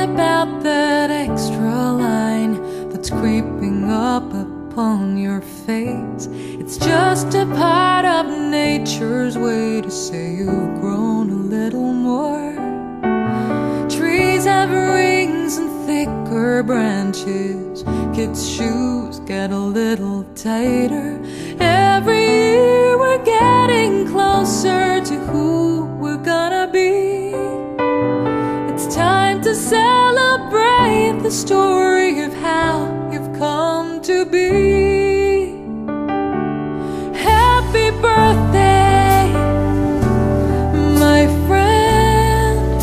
about that extra line that's creeping up upon your face. It's just a part of nature's way to say you've grown a little more. Trees have rings and thicker branches. Kids' shoes get a little tighter. Every year we're getting closer to who we're gonna be. It's time to celebrate the story of how you've come to be. Happy birthday, my friend.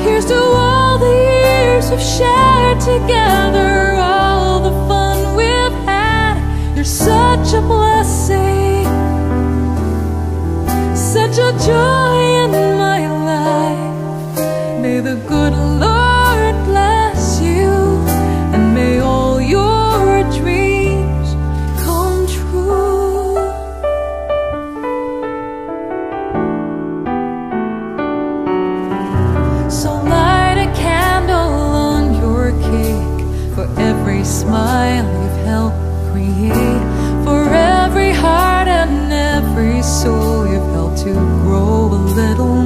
Here's to all the years we've shared together, all the fun we've had. You're such a blessing, such a joy in my life. May the good Lord bless you, and may all your dreams come true. So light a candle on your cake for every smile you've helped create, for every heart and every soul you've helped to grow a little